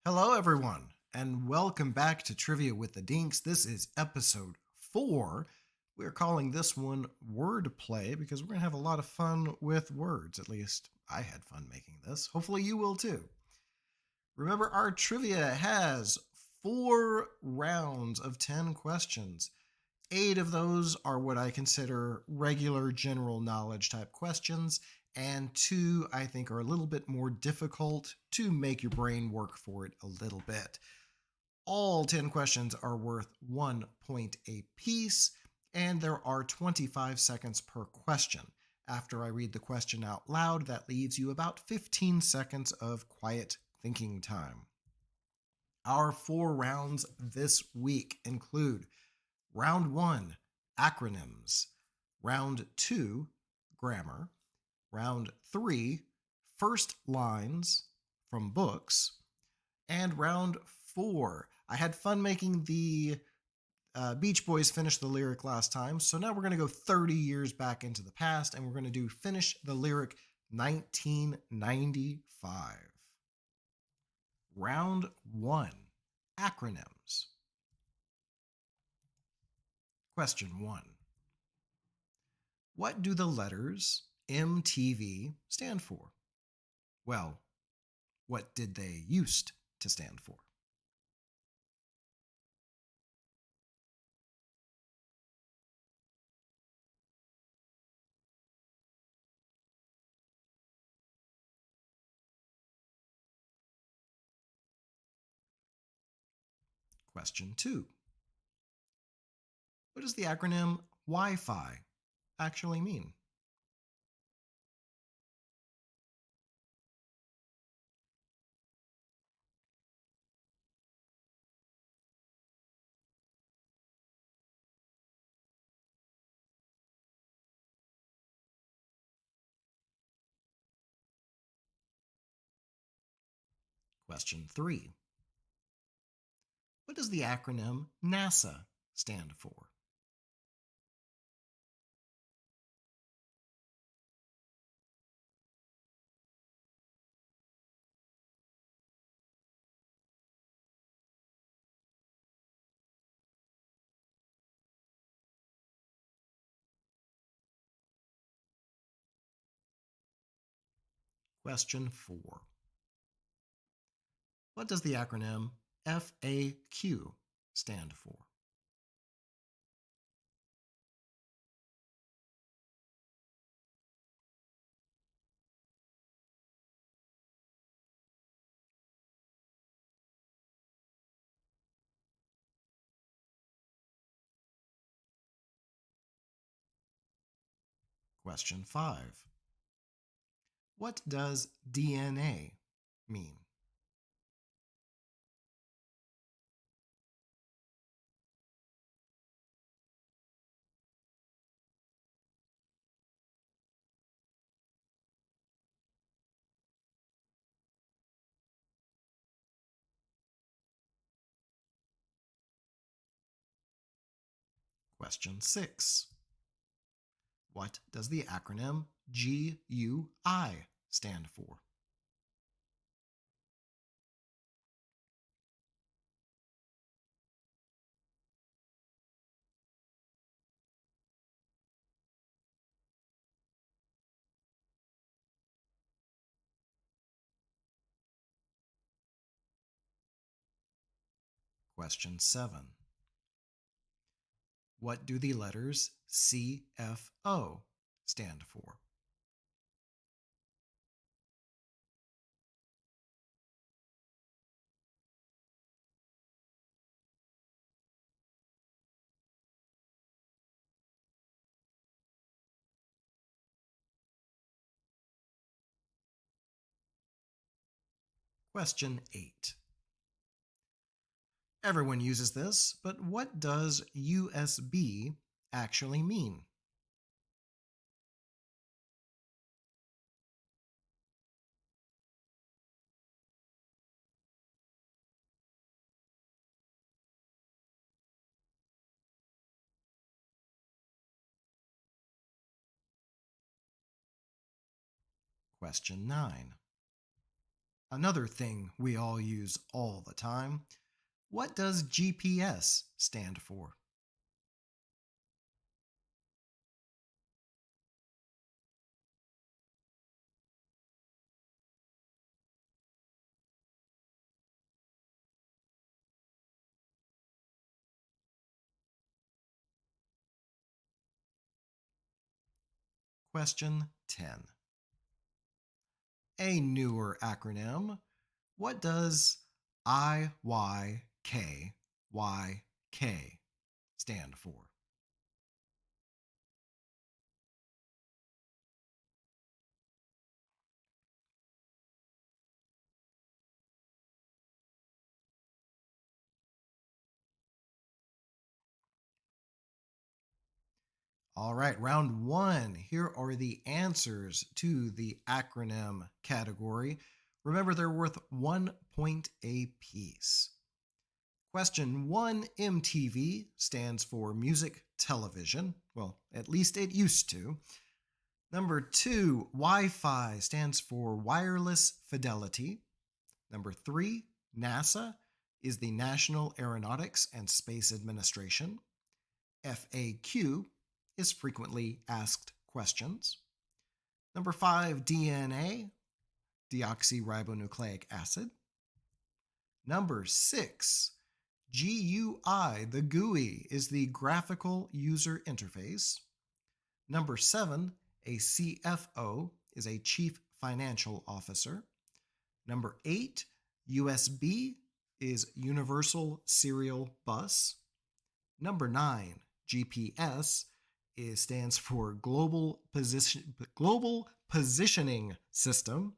Hello, everyone, and welcome back to Trivia with the Dinks. This is episode 4. We're calling this one Wordplay because we're going to have a lot of fun with words. At least I had fun making this. Hopefully, you will too. Remember, our trivia has 4 rounds of 10 questions. 8 of those are what I consider regular general knowledge type questions, and 2 I think are a little bit more difficult to make your brain work for it a little bit. All 10 questions are worth 1 point apiece, and there are 25 seconds per question. After I read the question out loud, that leaves you about 15 seconds of quiet thinking time. Our 4 rounds this week include Round 1, Acronyms. Round 2, Grammar. Round 3, First Lines from Books. And Round 4, I had fun making the Beach Boys finish the lyric last time, so now we're going to go 30 years back into the past, and we're going to do Finish the Lyric 1995. Round 1, Acronyms. Question 1. What do the letters MTV stand for? Well, what did they used to stand for? Question 2. What does the acronym Wi-Fi actually mean? Question 3. What does the acronym NASA stand for? Question 4. What does the acronym FAQ stand for? Question 5. What does DNA mean? Question 6. What does the acronym GUI stand for? Question 7. What do the letters CFO stand for? Question 8. Everyone uses this, but what does USB actually mean? Question 9. Another thing we all use all the time. What does GPS stand for? Question 10. A newer acronym. What does IYKYK stand for? All right, round one. Here are the answers to the acronym category. Remember, they're worth 1 point apiece. Question 1, MTV stands for music television. Well, at least it used to. Number 2, Wi Fi stands for wireless fidelity. Number 3, NASA is the National Aeronautics and Space Administration. FAQ is frequently asked questions. Number 5, DNA, deoxyribonucleic acid. Number 6, GUI, the GUI, is the graphical user interface. Number 7, a CFO is a chief financial officer. Number 8, USB is universal serial bus. Number 9, GPS stands for global positioning system.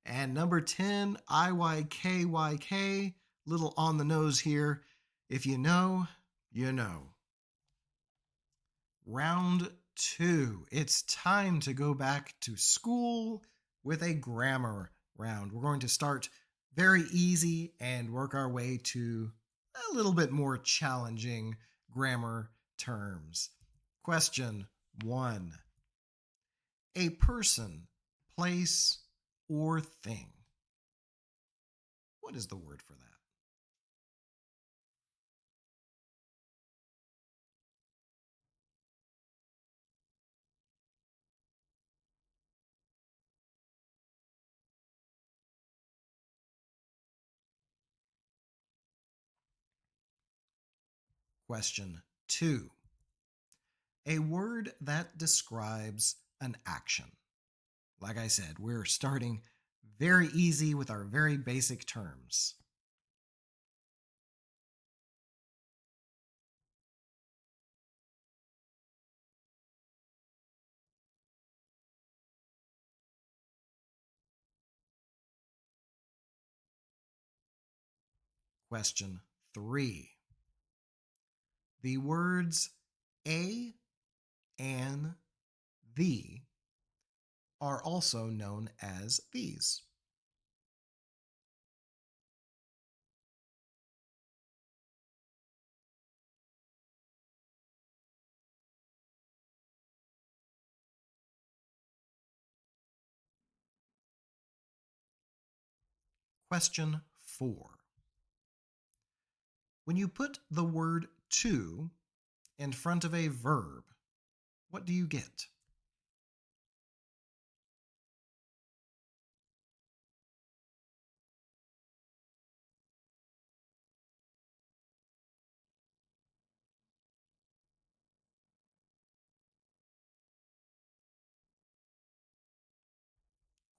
And number 10, IYKYK, little on the nose here. If you know, you know. Round 2. It's time to go back to school with a grammar round. We're going to start very easy and work our way to a little bit more challenging grammar terms. Question 1. A person, place, or thing. What is the word for that? Question 2. A word that describes an action. Like I said, we're starting very easy with our very basic terms. Question 3. The words a and the are also known as these. Question 4. When you put the word to in front of a verb, what do you get?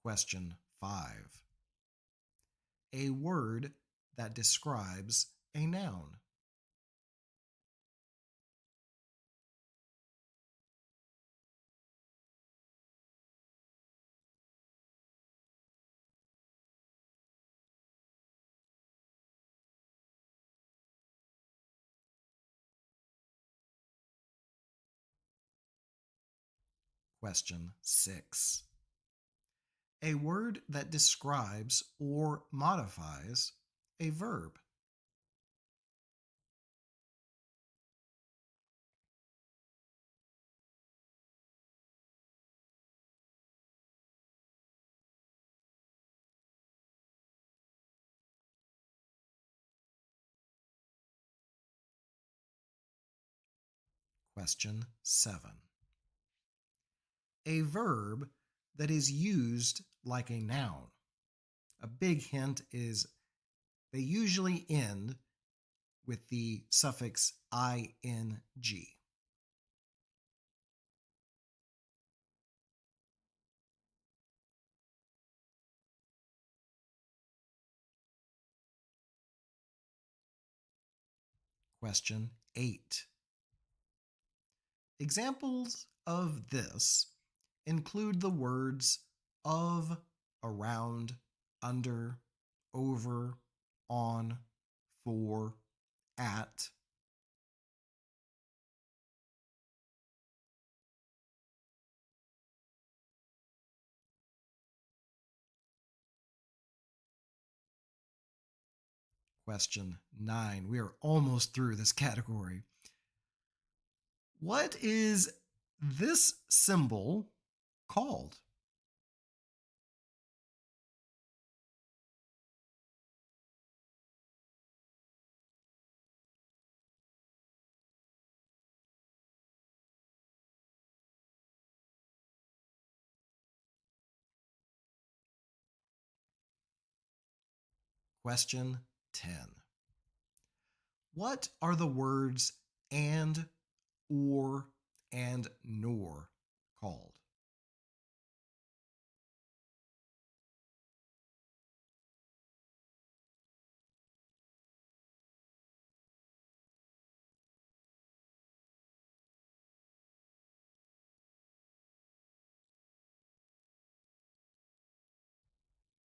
Question 5. A word that describes a noun. Question 6. A word that describes or modifies a verb. Question 7. A verb that is used like a noun. A big hint is they usually end with the suffix ing. Question 8. Examples of this include the words of, around, under, over, on, for, at. Question 9. We are almost through this category. What is this symbol called? Question 10. What are the words and, or, and nor called?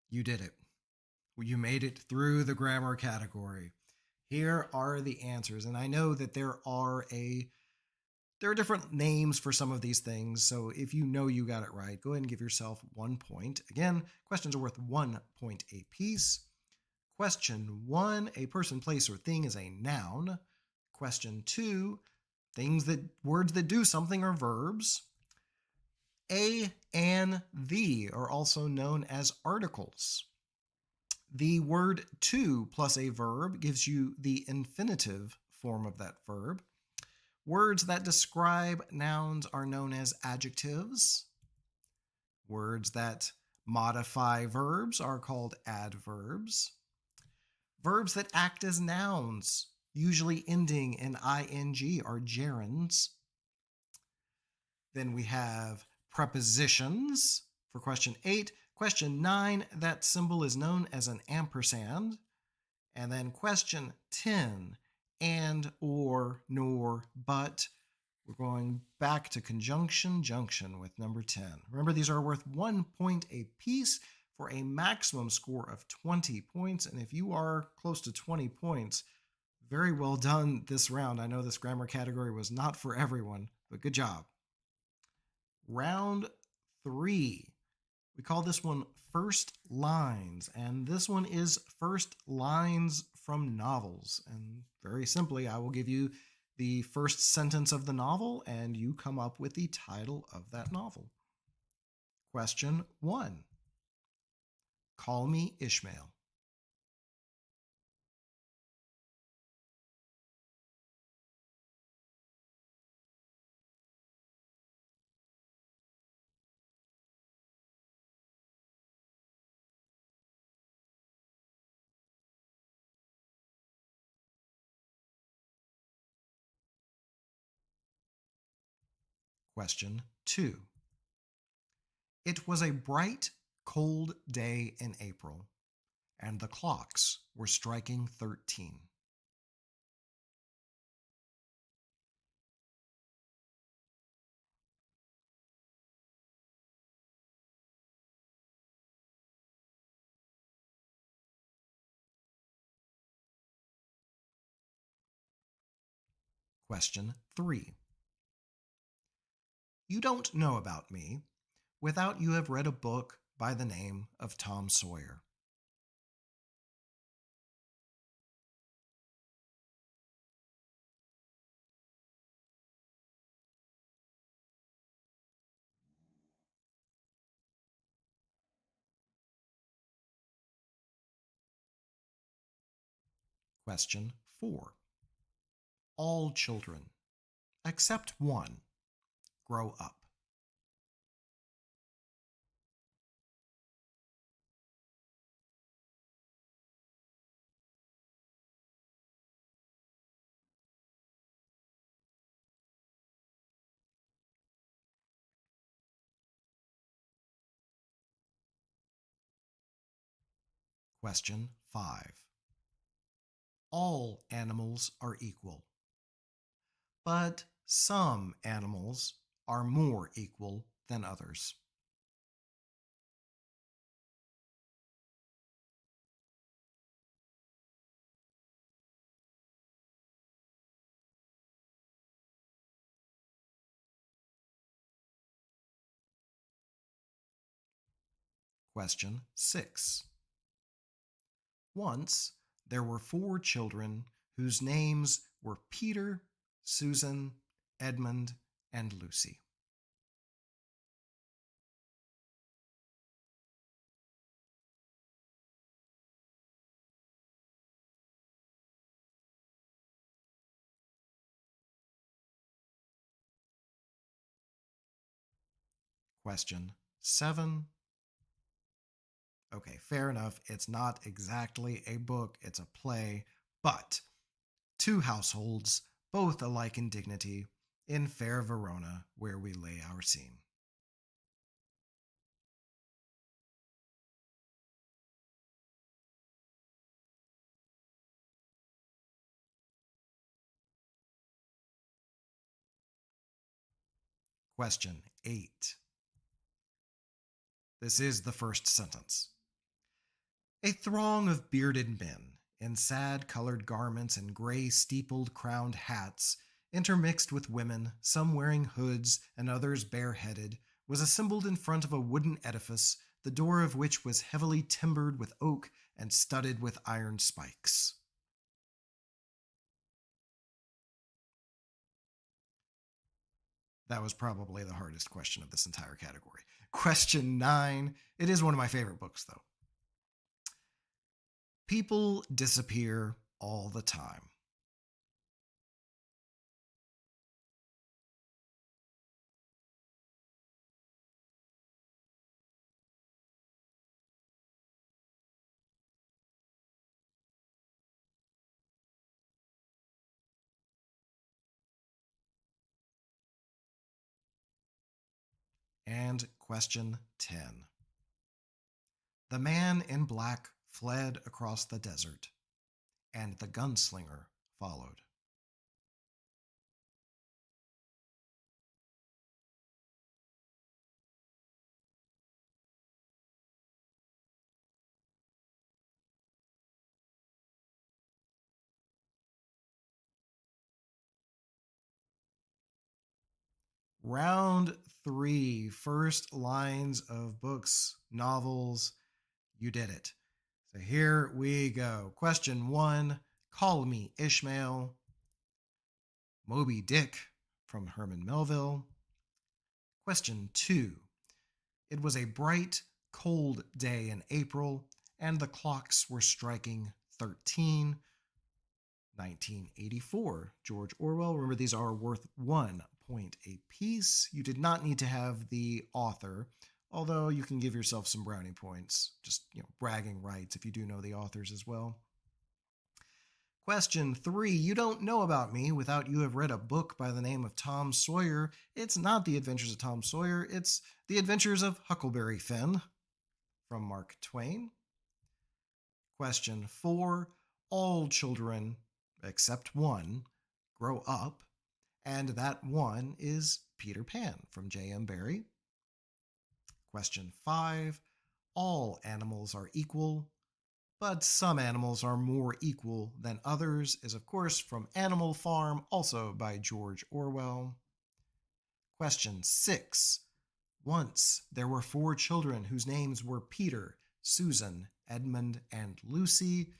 You did it. You made it through the grammar category. Here are the answers. And I know that there are different names for some of these things. So if you know you got it right, go ahead and give yourself 1 point. Again, questions are worth 1 point apiece. Question 1, a person, place, or thing is a noun. Question 2, words that do something are verbs. A and the are also known as articles. The word to plus a verb gives you the infinitive form of that verb. Words that describe nouns are known as adjectives. Words that modify verbs are called adverbs. Verbs that act as nouns, usually ending in ing, are gerunds. Then we have prepositions for question 8. Question 9, that symbol is known as an ampersand. And then question 10, and, or, nor, but. We're going back to conjunction junction with number 10. Remember, these are worth 1 point apiece for a maximum score of 20 points. And if you are close to 20 points, very well done this round. I know this grammar category was not for everyone, but good job. Round 3. We call this one first lines, and this one is first lines from novels. And very simply, I will give you the first sentence of the novel, and you come up with the title of that novel. Question 1. Call me Ishmael. Question 2. It was a bright, cold day in April, and the clocks were striking 13. Question 3. You don't know about me without you have read a book by the name of Tom Sawyer. Question 4. All children. Except one. Grow up. Question 5. All animals are equal, but some animals are more equal than others. Question 6. Once there were 4 children whose names were Peter, Susan, Edmund, and Lucy. Question 7. Okay, fair enough. It's not exactly a book, it's a play, but 2 households, both alike in dignity, in fair Verona, where we lay our scene. Question 8. This is the first sentence. A throng of bearded men, in sad colored garments and gray steepled crowned hats, intermixed with women, some wearing hoods and others bareheaded, was assembled in front of a wooden edifice, the door of which was heavily timbered with oak and studded with iron spikes. That was probably the hardest question of this entire category. Question 9. It is one of my favorite books, though. People disappear all the time. And question 10. The man in black fled across the desert, and the gunslinger followed. Round 3, first lines of books, novels. You did it. So here we go. Question 1. Call Me Ishmael. Moby Dick from Herman Melville. Question 2. It was a bright, cold day in April, and the clocks were striking 13. 1984. George Orwell. Remember, these are worth 1 point apiece. You did not need to have the author, although you can give yourself some brownie points. Just, bragging rights if you do know the authors as well. Question 3. You don't know about me without you have read a book by the name of Tom Sawyer. It's not The Adventures of Tom Sawyer, it's The Adventures of Huckleberry Finn from Mark Twain. Question 4. All children, except one, grow up, and that one is Peter Pan from J.M. Barrie. Question 5. All animals are equal, but some animals are more equal than others is, of course, from Animal Farm, also by George Orwell. Question 6. Once there were 4 children whose names were Peter, Susan, Edmund, and Lucy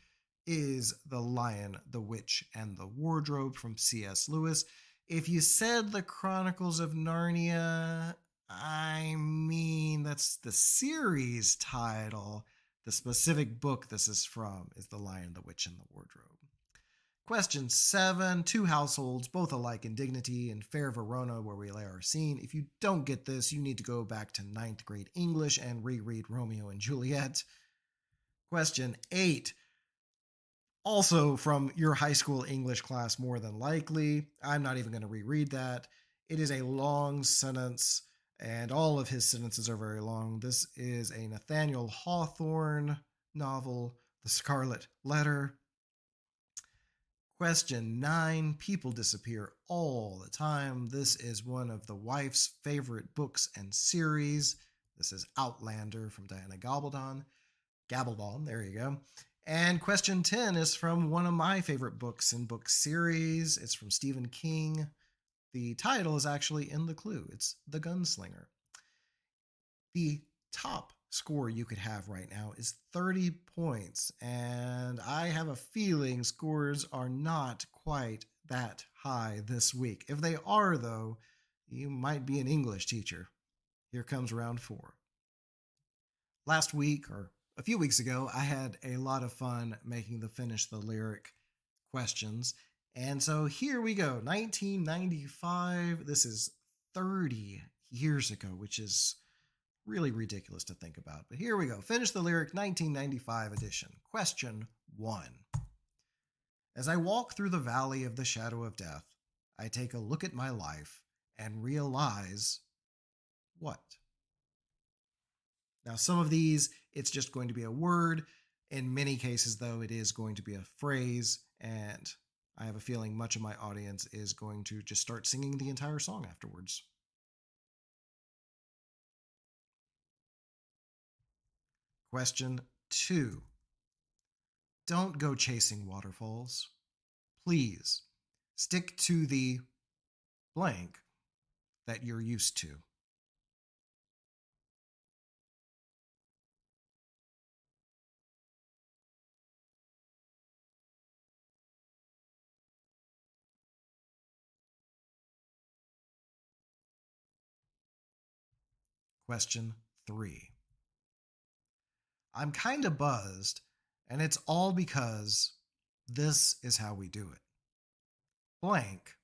is The Lion, the Witch, and the Wardrobe from C.S. Lewis. If you said The Chronicles of Narnia, I mean, that's the series title. The specific book this is from is The Lion, the Witch, and the Wardrobe. Question 7. Two households, both alike in dignity, in fair Verona, where we lay our scene. If you don't get this, you need to go back to ninth grade English and reread Romeo and Juliet. Question 8. Also from your high school English class, more than likely. I'm not even going to reread that. It is a long sentence, and all of his sentences are very long. This is a Nathaniel Hawthorne novel, The Scarlet Letter. Question 9. People disappear all the time. This is one of the wife's favorite books and series. This is Outlander from Diana Gabaldon. Gabaldon, there you go. And question 10 is from one of my favorite books in book series. It's from Stephen King. The title is actually in the clue. It's The Gunslinger. The top score you could have right now is 30 points. And I have a feeling scores are not quite that high this week. If they are, though, you might be an English teacher. Here comes round 4. Last week, or a few weeks ago, I had a lot of fun making the finish the lyric questions. And so here we go. 1995. This is 30 years ago, which is really ridiculous to think about. But here we go. Finish the lyric 1995 edition. Question 1. As I walk through the valley of the shadow of death, I take a look at my life and realize what? Now, some of these, it's just going to be a word. In many cases, though, it is going to be a phrase. And I have a feeling much of my audience is going to just start singing the entire song afterwards. Question 2. Don't go chasing waterfalls. Please stick to the blank that you're used to. Question 3. I'm kind of buzzed, and it's all because this is how we do it. Blank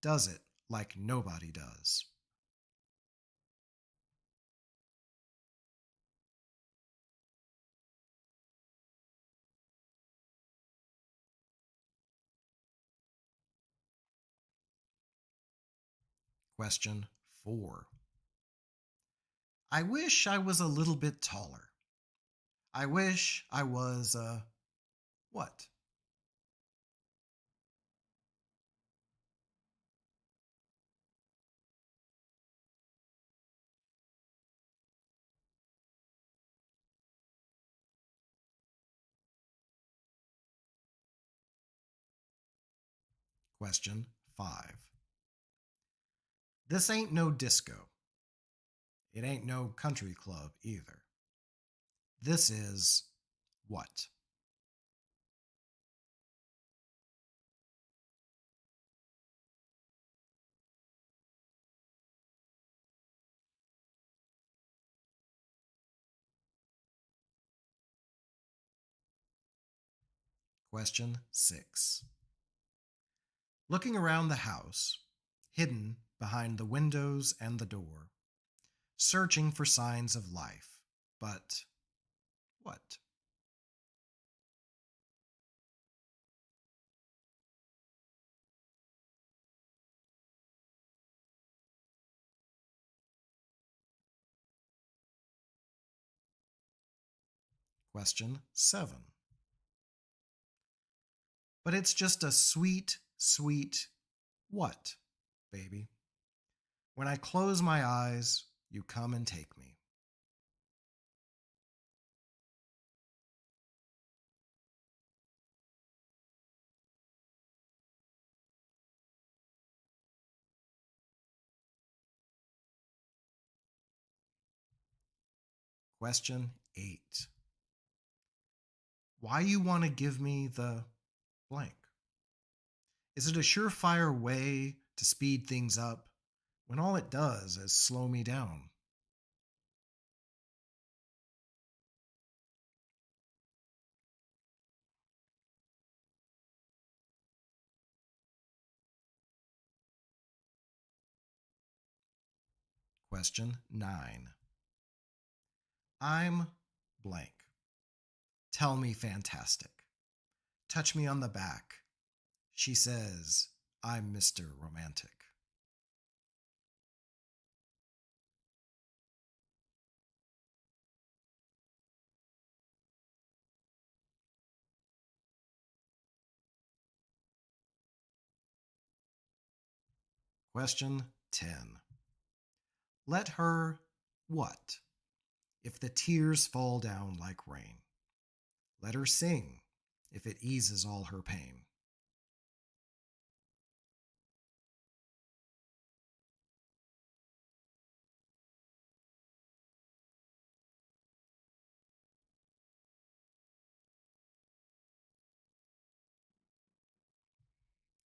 does it like nobody does. Question 4. I wish I was a little bit taller. I wish I was what? Question 5. This ain't no disco. It ain't no country club either. This is what? Question 6. Looking around the house, hidden behind the windows and the door, searching for signs of life. But what? Question 7. But it's just a sweet, sweet what, baby? When I close my eyes, you come and take me. Question 8. Why you want to give me the blank? Is it a surefire way to speed things up when all it does is slow me down? Question 9. I'm blank. Tell me fantastic. Touch me on the back. She says, I'm Mr. Romantic. Question 10. Let her what? If the tears fall down like rain. Let her sing if it eases all her pain.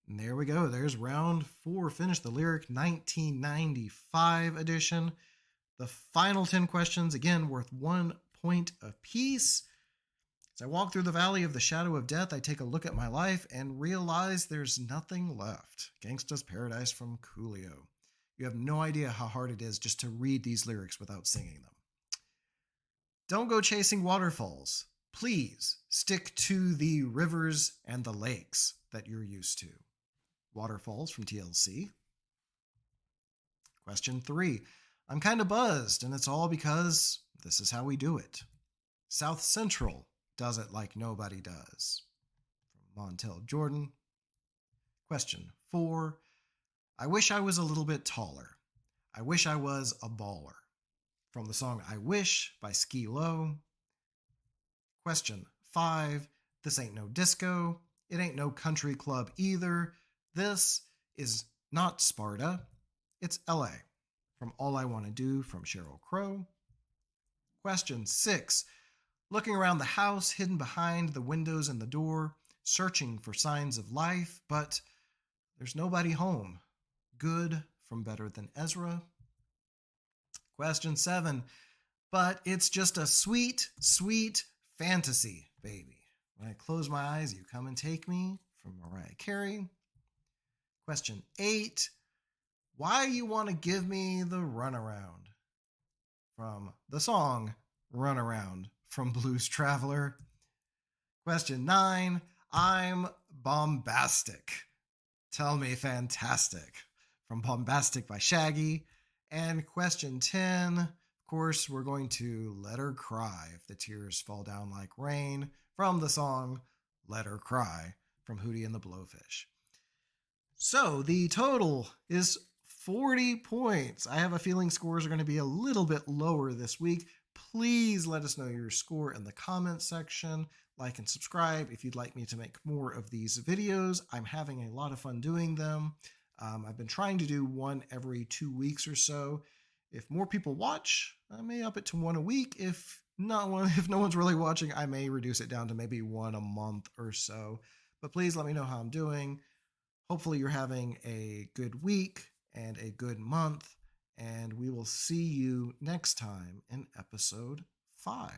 And there we go. There's round 4. Finished the lyric 1995 edition. The final 10 questions, again, worth 1 point apiece. As I walk through the valley of the shadow of death, I take a look at my life and realize there's nothing left. Gangsta's Paradise from Coolio. You have no idea how hard it is just to read these lyrics without singing them. Don't go chasing waterfalls. Please stick to the rivers and the lakes that you're used to. Waterfalls from TLC. Question 3. I'm kind of buzzed, and it's all because this is how we do it. South Central does it like nobody does. From Montel Jordan. Question 4. I wish I was a little bit taller. I wish I was a baller. From the song I Wish by Ski Low. Question 5. This ain't no disco. It ain't no country club either. This is not Sparta. It's LA. From All I Want to Do from Sheryl Crow. Question 6. Looking around the house, hidden behind the windows and the door, searching for signs of life, but there's nobody home. Good from Better Than Ezra. Question 7. But it's just a sweet, sweet fantasy, baby. When I close my eyes, you come and take me from Mariah Carey. Question 8. Why you want to give me the runaround? From the song Runaround from Blues Traveler. Question 9. I'm bombastic. Tell me fantastic. From Bombastic by Shaggy. And question 10. Of course, we're going to Let Her Cry if the tears fall down like rain from the song Let Her Cry from Hootie and the Blowfish. So the total is 40 points. I have a feeling scores are going to be a little bit lower this week. Please let us know your score in the comments section. Like and subscribe if you'd like me to make more of these videos. I'm having a lot of fun doing them. I've been trying to do one every 2 weeks or so. If more people watch, I may up it to one a week. If no one's really watching, I may reduce it down to maybe one a month or so. But please let me know how I'm doing. Hopefully you're having a good week and a good month, and we will see you next time in episode 5.